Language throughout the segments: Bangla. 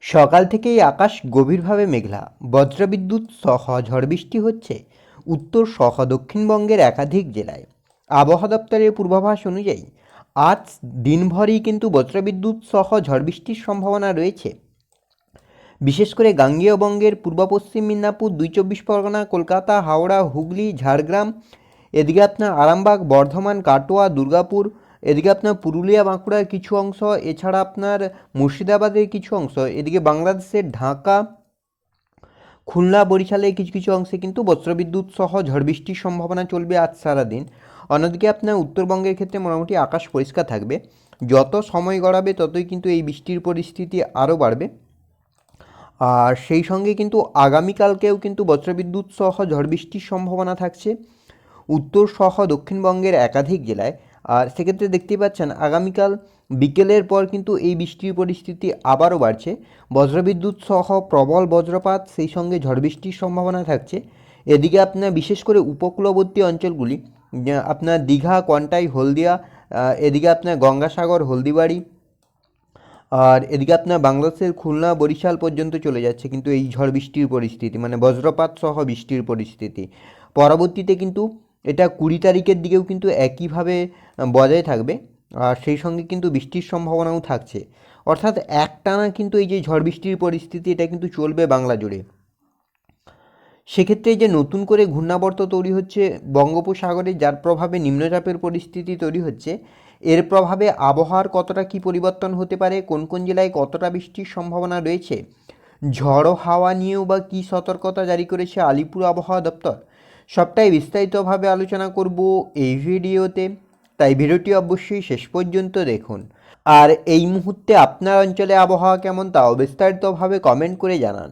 সকাল থেকেই আকাশ গভীরভাবে মেঘলা, বজ্রবিদ্যুৎ সহ ঝড় বৃষ্টি হচ্ছে উত্তর সহ দক্ষিণবঙ্গের একাধিক জেলায়। আবহাওয়া দপ্তরের পূর্বাভাস অনুযায়ী আজ দিনভরই কিন্তু বজ্রবিদ্যুৎ সহ ঝড় বৃষ্টির সম্ভাবনা রয়েছে। বিশেষ করে গাঙ্গেয় বঙ্গের পূর্ব পশ্চিম মিদনাপুর, 2 চব্বিশ পরগনা, কলকাতা, হাওড়া, হুগলি, ঝাড়গ্রাম, এদিকে আপনার আরামবাগ, বর্ধমান, কাটোয়া, দুর্গাপুর, এদিকে আপনার পুরুলিয়া, বাঁকুড়ার কিছু অংশ, এছাড়া আপনার মুর্শিদাবাদের কিছু অংশ, এদিকে বাংলাদেশের ঢাকা, খুলনা, বরিশালের কিছু কিছু অংশে কিন্তু বজ্রবিদ্যুৎ সহ ঝড় বৃষ্টির সম্ভাবনা চলবে আজ সারাদিন। অন্যদিকে আপনার উত্তরবঙ্গের ক্ষেত্রে মোটামুটি আকাশ পরিষ্কার থাকবে। যত সময় গড়াবে ততই কিন্তু এই বৃষ্টির পরিস্থিতি আরও বাড়বে। আর সেই সঙ্গে কিন্তু আগামীকালকেও কিন্তু বজ্রবিদ্যুৎ সহ ঝড় বৃষ্টির সম্ভাবনা থাকছে উত্তর সহ দক্ষিণবঙ্গের একাধিক জেলায়। আর সেক্ষেত্রে দেখতেই পাচ্ছেন আগামীকাল বিকেলের পর কিন্তু এই বৃষ্টির পরিস্থিতি আবারও বাড়ছে। বজ্রবিদ্যুৎ সহ প্রবল বজ্রপাত, সেই সঙ্গে ঝড় বৃষ্টির সম্ভাবনা থাকছে। এদিকে আপনার বিশেষ করে উপকূলবর্তী অঞ্চলগুলি, আপনার দীঘা, কন্টাই, হলদিয়া, এদিকে আপনার গঙ্গাসাগর, হলদিবাড়ি, আর এদিকে আপনার বাংলাদেশের খুলনা, বরিশাল পর্যন্ত চলে যাচ্ছে কিন্তু এই ঝড় বৃষ্টির পরিস্থিতি, মানে বজ্রপাত সহ বৃষ্টির পরিস্থিতি। পরবর্তীতে কিন্তু এটা 20 তারিখের দিকেও কিন্তু একইভাবে বজায় থাকবে। আর সেই সঙ্গে কিন্তু বৃষ্টির সম্ভাবনাও থাকছে। অর্থাৎ একটানা কিন্তু এই যে ঝড় বৃষ্টির পরিস্থিতি, এটা কিন্তু চলবে বাংলা জুড়ে। সেক্ষেত্রে যে নতুন করে ঘূর্ণাবর্ত তৈরি হচ্ছে বঙ্গোপসাগরে, যার প্রভাবে নিম্নচাপের পরিস্থিতি তৈরি হচ্ছে, এর প্রভাবে আবহাওয়ার কতটা কী পরিবর্তন হতে পারে, কোন কোন জেলায় কতটা বৃষ্টির সম্ভাবনা রয়েছে, ঝড়ো হাওয়া নিয়েও বা কী সতর্কতা জারি করেছে আলিপুর আবহাওয়া দপ্তর, সবটাই বিস্তারিতভাবে আলোচনা করব এই ভিডিওতে। তাই ভিডিওটি অবশ্যই শেষ পর্যন্ত দেখুন। আর এই মুহূর্তে আপনার অঞ্চলে আবহাওয়া কেমন তাও বিস্তারিতভাবে কমেন্ট করে জানান।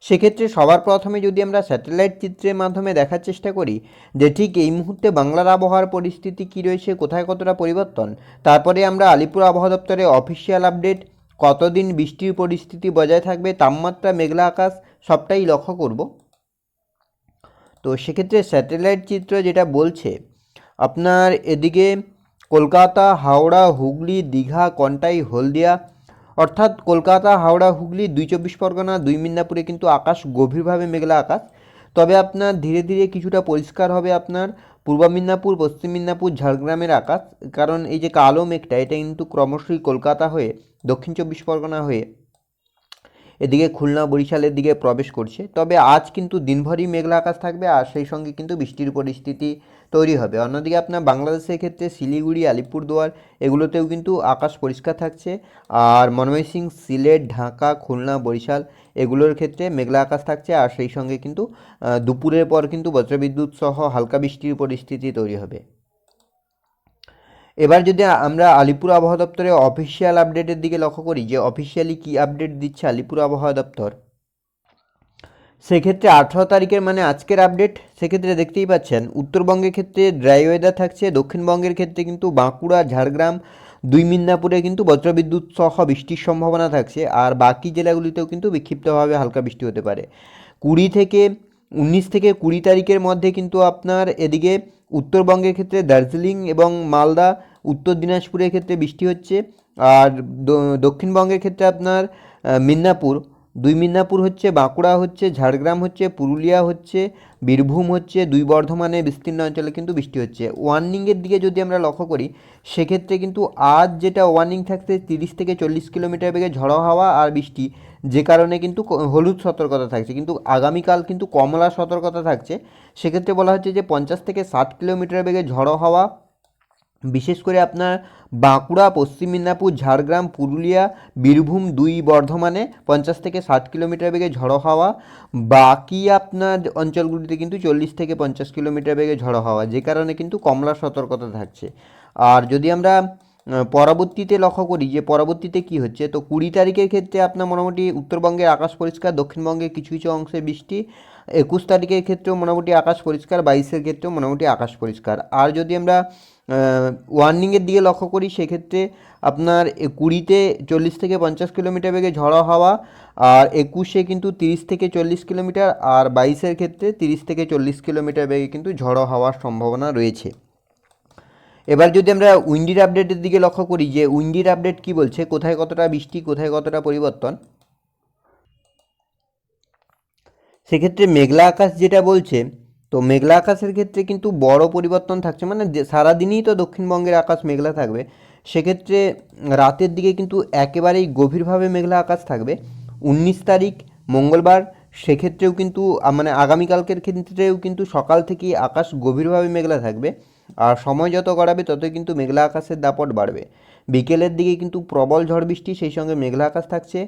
সেক্ষেত্রে সবার প্রথমে যদি আমরা স্যাটেলাইট চিত্রের মাধ্যমে দেখার চেষ্টা করি যে ঠিক এই মুহূর্তে বাংলার আবহাওয়ার পরিস্থিতি কী রয়েছে, কোথায় কতটা পরিবর্তন, তারপরে আমরা আলিপুর আবহাওয়া দপ্তরের অফিসিয়াল আপডেট, কতদিন বৃষ্টির পরিস্থিতি বজায় থাকবে, তাপমাত্রা, মেঘলা আকাশ, সবটাই লক্ষ্য করব। তো সেক্ষেত্রে স্যাটেলাইট চিত্র যেটা বলছে, আপনার এদিকে কলকাতা, হাওড়া, হুগলি, দীঘা, কন্টাই, হলদিয়া, অর্থাৎ কলকাতা, হাওড়া, হুগলি, 2 চব্বিশ পরগনা, 2 মিদনাপুরে কিন্তু আকাশ গভীরভাবে মেঘলা আকাশ। তবে আপনার ধীরে ধীরে কিছুটা পরিষ্কার হবে আপনার পূর্ব মিদনাপুর, পশ্চিম মিদনাপুর, ঝাড়গ্রামের আকাশ। কারণ এই যে কালো মেঘটা, এটা কিন্তু ক্রমশই কলকাতা হয়ে, দক্ষিণ 24 পরগনা হয়ে এদিকে খুলনা, বরিশালের দিকে প্রবেশ করছে। তবে আজ কিন্তু দিনভরই মেঘলা আকাশ থাকবে, আর সেই সঙ্গে কিন্তু বৃষ্টির পরিস্থিতি তৈরি হবে। অন্যদিকে আপনার বাংলাদেশের ক্ষেত্রে শিলিগুড়ি, আলিপুরদুয়ার, এগুলোতেও কিন্তু আকাশ পরিষ্কার থাকছে। আর ময়মনসিংহ, সিলেট, ঢাকা, খুলনা, বরিশাল, এগুলোর ক্ষেত্রে মেঘলা আকাশ থাকছে। আর সেই সঙ্গে কিন্তু দুপুরের পর কিন্তু বজ্রবিদ্যুৎ সহ হালকা বৃষ্টির পরিস্থিতি তৈরি হবে। এবার যদি আমরা আলিপুর আবহাওয়া দপ্তরের অফিসিয়াল আপডেটের দিকে লক্ষ্য করি যে অফিসিয়ালি কী আপডেট দিচ্ছে আলিপুর আবহাওয়া দপ্তর, সেক্ষেত্রে 18 তারিখের মানে আজকের আপডেট, সেক্ষেত্রে দেখতেই পাচ্ছেন উত্তরবঙ্গের ক্ষেত্রে ড্রাই ওয়েদার থাকছে, দক্ষিণবঙ্গের ক্ষেত্রে কিন্তু বাঁকুড়া, ঝাড়গ্রাম, 2 মিদনাপুরে কিন্তু বজ্রবিদ্যুৎ সহ বৃষ্টির সম্ভাবনা থাকছে। আর বাকি জেলাগুলিতেও কিন্তু বিক্ষিপ্তভাবে হালকা বৃষ্টি হতে পারে। 19 থেকে 20 তারিখের মধ্যে কিন্তু আপনার এদিকে উত্তরবঙ্গের ক্ষেত্রে দার্জিলিং এবং মালদা, উত্তর দিনাজপুরের ক্ষেত্রে বৃষ্টি হচ্ছে। আর দক্ষিণবঙ্গের ক্ষেত্রে আপনার মিদনাপুর, 2 মিদনাপুর হচ্ছে, বাঁকুড়া হচ্ছে, ঝাড়গ্রাম হচ্ছে, পুরুলিয়া হচ্ছে, বীরভূম হচ্ছে, 2 বর্ধমানে বিস্তীর্ণ অঞ্চলে কিন্তু বৃষ্টি হচ্ছে। ওয়ার্নিংয়ের দিকে যদি আমরা লক্ষ্য করি, সেক্ষেত্রে কিন্তু আজ যেটা ওয়ার্নিং থাকছে 30 থেকে 40 কিলোমিটার বেগে ঝড়ো হাওয়া আর বৃষ্টি, যে কারণে কিন্তু হলুদ সতর্কতা থাকছে। কিন্তু আগামীকাল কিন্তু কমলা সতর্কতা থাকছে। সেক্ষেত্রে বলা হচ্ছে যে 50 থেকে 60 কিলোমিটার বেগে ঝড়ো হাওয়া, বিশেষ করে আপনার বাঁকুড়া, পশ্চিম মিদনাপুর, ঝাড়গ্রাম, পুরুলিয়া, বীরভূম, 2 বর্ধমানে 50 থেকে 60 কিলোমিটার বেগে ঝড়ো হাওয়া। বাকি আপনার অঞ্চলগুলিতে কিন্তু 40 থেকে 50 কিলোমিটার বেগে ঝড়ো হাওয়া, যে কারণে কিন্তু কমলা সতর্কতা থাকছে। আর যদি আমরা পরবর্তীতে লক্ষ্য করি যে পরবর্তীতে কী হচ্ছে, তো 20 তারিখের ক্ষেত্রে আপনার মোটামুটি উত্তরবঙ্গের আকাশ পরিষ্কার, দক্ষিণবঙ্গের কিছু কিছু অংশে বৃষ্টি। 21 তারিখের ক্ষেত্রেও মোটামুটি আকাশ পরিষ্কার, 22-এর ক্ষেত্রেও মোটামুটি আকাশ পরিষ্কার। আর যদি আমরা ওয়ার্নিংয়ের দিকে লক্ষ্য করি, সেক্ষেত্রে আপনার 20-তে 40 থেকে 50 কিলোমিটার বেগে ঝড়ো হাওয়া, আর 21-এ কিন্তু 30 থেকে 40 কিলোমিটার, আর 22-এর ক্ষেত্রে 30 থেকে 40 কিলোমিটার বেগে কিন্তু ঝড়ো হওয়ার সম্ভাবনা রয়েছে। এবার যদি আমরা উইন্ডির আপডেটের দিকে লক্ষ্য করি যে উইন্ডির আপডেট কী বলছে, কোথায় কতটা বৃষ্টি, কোথায় কতটা পরিবর্তন। সেক্ষেত্রে মেঘলা আকাশ যেটা বলছে, তো মেঘলা আকাশের ক্ষেত্রে কিন্তু বড় পরিবর্তন থাকছে, মানে যে সারাদিনই তো দক্ষিণবঙ্গের আকাশ মেঘলা থাকবে। সেক্ষেত্রে রাতের দিকে কিন্তু একেবারেই গভীরভাবে মেঘলা আকাশ থাকবে। 19 তারিখ মঙ্গলবার, সেক্ষেত্রেও কিন্তু মানে আগামীকালকের ক্ষেত্রেও কিন্তু সকাল থেকেই আকাশ গভীরভাবে মেঘলা থাকবে। আর সময় যত গড়াবে ততই কিন্তু মেঘলা আকাশের দাপট বাড়বে। বিকেলের দিকে কিন্তু প্রবল ঝড় বৃষ্টি, সেই সঙ্গে মেঘলা আকাশ থাকছে।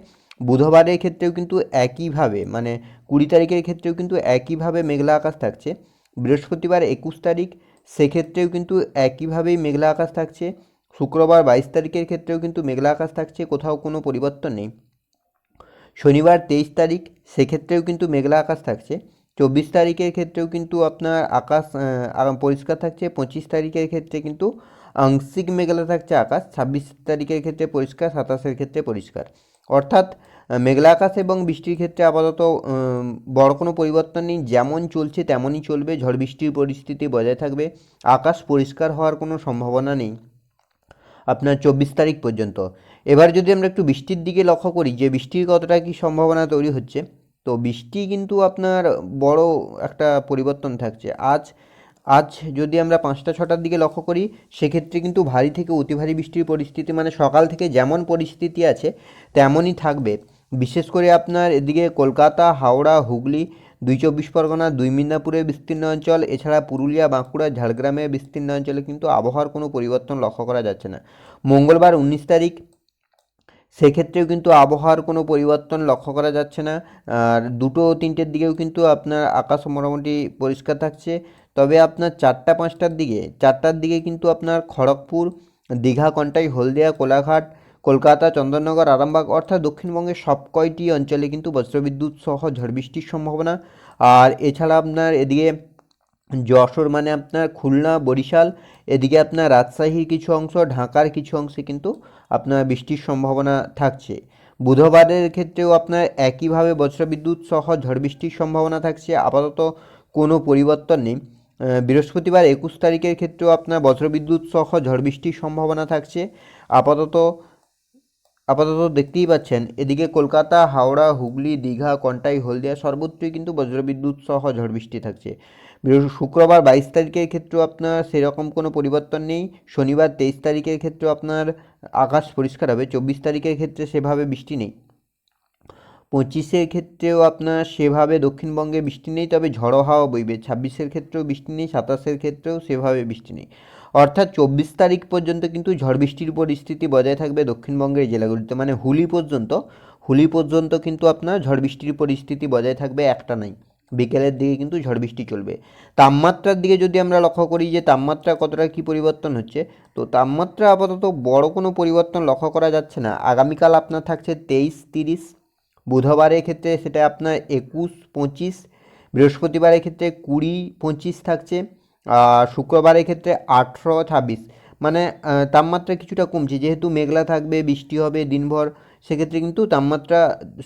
বুধবারের ক্ষেত্রেও কিন্তু একইভাবে, মানে 20 তারিখের ক্ষেত্রেও কিন্তু একইভাবে মেঘলা আকাশ থাকছে। বৃহস্পতিবার 21 তারিখ, সেক্ষেত্রেও কিন্তু একইভাবেই মেঘলা আকাশ থাকছে। শুক্রবার 22 তারিখের ক্ষেত্রেও কিন্তু মেঘলা আকাশ থাকছে, কোথাও কোনো পরিবর্তন নেই। শনিবার 23 তারিখ, সেক্ষেত্রেও কিন্তু মেঘলা আকাশ থাকছে। 24 তারিখের ক্ষেত্রেও কিন্তু আপনার আকাশ পরিষ্কার থাকছে। 25 তারিখের ক্ষেত্রে কিন্তু আংশিক মেঘলা থাকছে আকাশ। 26 তারিখের ক্ষেত্রে পরিষ্কার, 27-এর ক্ষেত্রে পরিষ্কার। অর্থাৎ মেঘলা আকাশ এবং বৃষ্টির ক্ষেত্রে আপাতত বড় কোনো পরিবর্তন নেই, যেমন চলছে তেমনই চলবে। ঝড় বৃষ্টির পরিস্থিতি বজায় থাকবে, আকাশ পরিষ্কার হওয়ার কোনো সম্ভাবনা নেই আপনার 24 তারিখ পর্যন্ত। এবার যদি আমরা একটু বৃষ্টির দিকে লক্ষ্য করি যে বৃষ্টির কতটা কী সম্ভাবনা তৈরি হচ্ছে, তো বৃষ্টি কিন্তু আপনার বড় একটা পরিবর্তন থাকছে। আজ আজ যদি আমরা 5টা-6টার দিকে লক্ষ্য করি, সেক্ষেত্রে কিন্তু ভারী থেকে অতি ভারী বৃষ্টির পরিস্থিতি, মানে সকাল থেকে যেমন পরিস্থিতি আছে তেমনই থাকবে। বিশেষ করে আপনার এদিকে কলকাতা, হাওড়া, হুগলি, 2 চব্বিশ পরগনা, 2 মিদনাপুরের বিস্তীর্ণ অঞ্চল, এছাড়া পুরুলিয়া, বাঁকুড়া, ঝাড়গ্রামের বিস্তীর্ণ অঞ্চলে কিন্তু আবহাওয়ার কোনো পরিবর্তন লক্ষ্য করা যাচ্ছে না। মঙ্গলবার 19 তারিখ, সেক্ষেত্রেও কিন্তু আবহাওয়ার কোনো পরিবর্তন লক্ষ্য করা যাচ্ছে না। আর 2-3টের দিকেও কিন্তু আপনার আকাশ মোটামুটি পরিষ্কার থাকছে। তবে আপনার 4টা-5টার দিকে, 4টার দিকে কিন্তু আপনার খড়গপুর, দীঘা, কন্টাই, হলদিয়া, কোলাঘাট, কলকাতা, চন্দননগর, আরামবাগ অর্থাৎ দক্ষিণবঙ্গের সব কয়টি অঞ্চলে কিন্তু বজ্রবিদ্যুৎ সহ ঝড় বৃষ্টির সম্ভাবনা। আর এছাড়া আপনার এদিকে যশোর, মানে আপনার খুলনা, বরিশাল, এদিকে আপনার রাজশাহীর কিছু অংশ, ঢাকার কিছু অংশে কিন্তু আপনার বৃষ্টির সম্ভাবনা থাকছে। বুধবারের ক্ষেত্রেও আপনার একইভাবে বজ্রবিদ্যুৎ সহ ঝড় বৃষ্টির সম্ভাবনা থাকছে, আপাতত কোনো পরিবর্তন নেই। বৃহস্পতিবার 21 তারিখের ক্ষেত্রেও আপনার বজ্রবিদ্যুৎ সহ ঝড় বৃষ্টির সম্ভাবনা থাকছে। আপাতত আপাতত দেখতেই পাচ্ছেন এদিকে কলকাতা, হাওড়া, হুগলি, দীঘা, কন্টাই, হলদিয়া সর্বত্রই কিন্তু বজ্রবিদ্যুৎ সহ ঝড় বৃষ্টি থাকছে। শুক্রবার 22 তারিখের ক্ষেত্রেও আপনার সেরকম কোনো পরিবর্তন নেই। শনিবার 23 তারিখের ক্ষেত্রেও আপনার আকাশ পরিষ্কার হবে। 24 তারিখের ক্ষেত্রে সেভাবে বৃষ্টি নেই। 25-এর ক্ষেত্রেও আপনার সেভাবে দক্ষিণবঙ্গে বৃষ্টি নেই, তবে ঝড়ো হাওয়া বইবে। 26-এর ক্ষেত্রেও বৃষ্টি নেই, 27-এর ক্ষেত্রেও সেভাবে বৃষ্টি নেই। অর্থাৎ 24 তারিখ পর্যন্ত কিন্তু ঝড় বৃষ্টির পরিস্থিতি বজায় থাকবে দক্ষিণবঙ্গের জেলাগুলিতে, মানে হুলি পর্যন্ত কিন্তু আপনার ঝড় বৃষ্টির পরিস্থিতি বজায় থাকবে, একটা নাই। বিকেলের দিকে কিন্তু ঝড় বৃষ্টি চলবে। তাপমাত্রার দিকে যদি আমরা লক্ষ্য করি যে তাপমাত্রা কতটা কী পরিবর্তন হচ্ছে, তো তাপমাত্রা আপাতত বড় কোনো পরিবর্তন লক্ষ্য করা যাচ্ছে না। আগামীকাল আপনার থাকছে 23-30, বুধবারের ক্ষেত্রে সেটা আপনার 21-25, বৃহস্পতিবারের ক্ষেত্রে 20-25 থাকছে, আর শুক্রবারের ক্ষেত্রে 18-26। মানে তাপমাত্রা কিছুটা কমছে, যেহেতু মেঘলা থাকবে, বৃষ্টি হবে দিনভর, সেক্ষেত্রে কিন্তু তাপমাত্রা,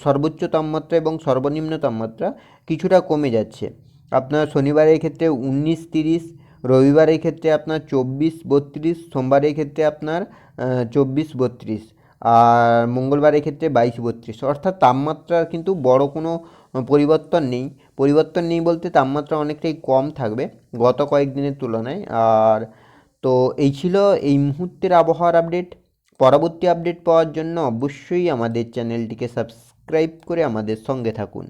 সর্বোচ্চ তাপমাত্রা এবং সর্বনিম্ন তাপমাত্রা কিছুটা কমে যাচ্ছে। আপনার শনিবারের ক্ষেত্রে 19-30, রবিবারের ক্ষেত্রে আপনার 24-32, সোমবারের ক্ষেত্রে আপনার 24-32, আর মঙ্গলবারের ক্ষেত্রে 22-32। অর্থাৎ তাপমাত্রার কিন্তু বড় কোনো পরিবর্তন নেই বলতে তাপমাত্রা অনেকটাই কম থাকবে গত কয়েকদিনের তুলনায়। আর তো এই ছিল এই মুহূর্তের আবহাওয়ার আপডেট। পরবর্তী আপডেট পাওয়ার জন্য অবশ্যই আমাদের চ্যানেলটিকে সাবস্ক্রাইব করে আমাদের সঙ্গে থাকুন।